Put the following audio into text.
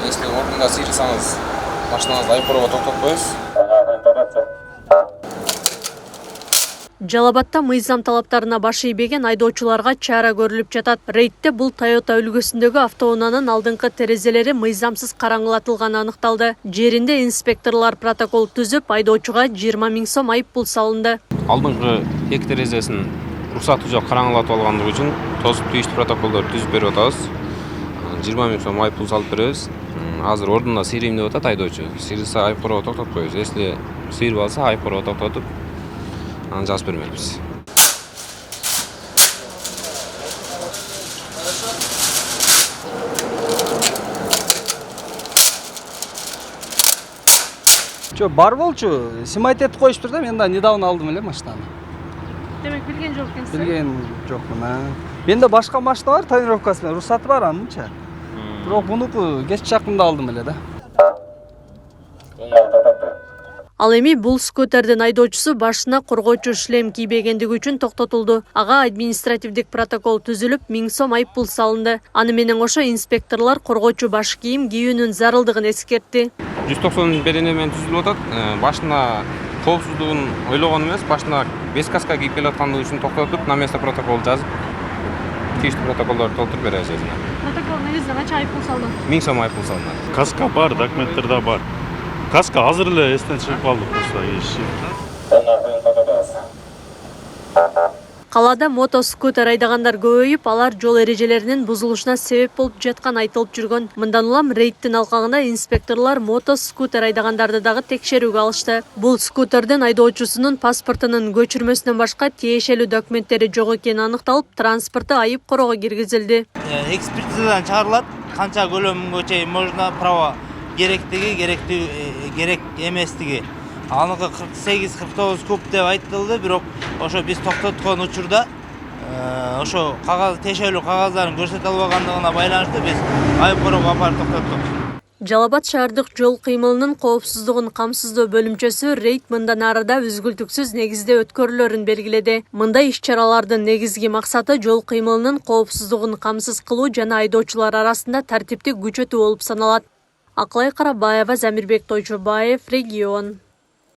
Если ордунга сыйрасаңыз, машинаңызды айып короого токтотуп коебуз. Жалал-Абадта мыйзам талаптарына баш ийбеген айдоочуларга чара көрүлүп жатат. Рейдте бул Toyota үлгүсүндөгү автоунаанын алдыңкы терезелери мыйзамсыз караңгылатылганы аныкталды. Жеринде инспекторлор протокол түзүп, айдоочуга 20 000 сом айып пул салынды. Алдыңкы эки терезесин уруксаты жок караңгылатып алгандыгы үчүн тосуп тийиштүү протоколдорду түзүп берип атабыз. 20 000 сом айып пул салып беребиз. Азыр ордунда сыйрайм деп атат айдоочу. Сыйраса айып короого токтотуп коебуз. Если сыйрып алса айып короого токтотуп аны жазып бермекпиз. Бар болчу, снимать этип коюштур да, мен да недавно алдым эле машинаны. Демек билген жок экенсиз? Билген жокмун, Менде башка машина бар, тонировкасы менен, рухсаты бар анынча. Бирок мунуку кеч жакында алдым эле да. Ал эми бул скутердин айдоочусу башына коргоочу шлем кийбегендиги үчүн токтотулду. Ага административдик протокол түзүлүп, 1000 сом айып пул салынды. Аны менен кошо инспекторлор коргоочу баш кийим кийүүнүн зарылдыгын эскертти. 190 берене менен түзүлүп атат. Башына коопсуздугун ойлогон эмес, башына без каска кийип келаткандыгы үчүн токтотуп, на место протокол жазып, тийиштүү протоколдорду толтуруп беребиз. Протокол негизинде канча айып пул салды? 1000 сом айып пул салынат. Каска бар, документтер да бар. Каска азыр эле эстен чыгып калды просто иши. Калаада мотоскутер айдагандар көбөйүп, алар жол эрежелеринин бузулушуна себеп болуп жаткан айтылып жүргөн. Мындан улам рейдтин алкагында инспекторлор мотоскутер айдагандарды дагы текшерүүгө алышты. Бул скутердин айдоочусунун паспортунун көчүрмөсүнөн башка тиешелүү документтери жок экени аныкталып, транспорту айып короого киргизилди. Экспертизадан чыгарылат, канча көлөмүнгө чейин можно право керектиги, керек эместиги. Аныкы 48-49 куб деп айтылды, бирок ошо биз токтоткон учурда ошо кагаз тиешелүү кагаздарын көрсөтө албагандыгына байланыштуу биз айып короого апарып токтоттук. Жалал-Абад шаардык жол кыймылынын коопсуздугун камсыздоо бөлүмчөсү рейд мындан арыда үзгүлтүксүз негизде өткөрүлөрүн белгиледи. Мындай иш-чаралардын негизги максаты жол кыймылынын коопсуздугун камсыз кылуу жана айдоочулар арасында тартипти күчөтүү болуп саналат. Акылай Карабаева, Замирбек Тойчубаев, Регион.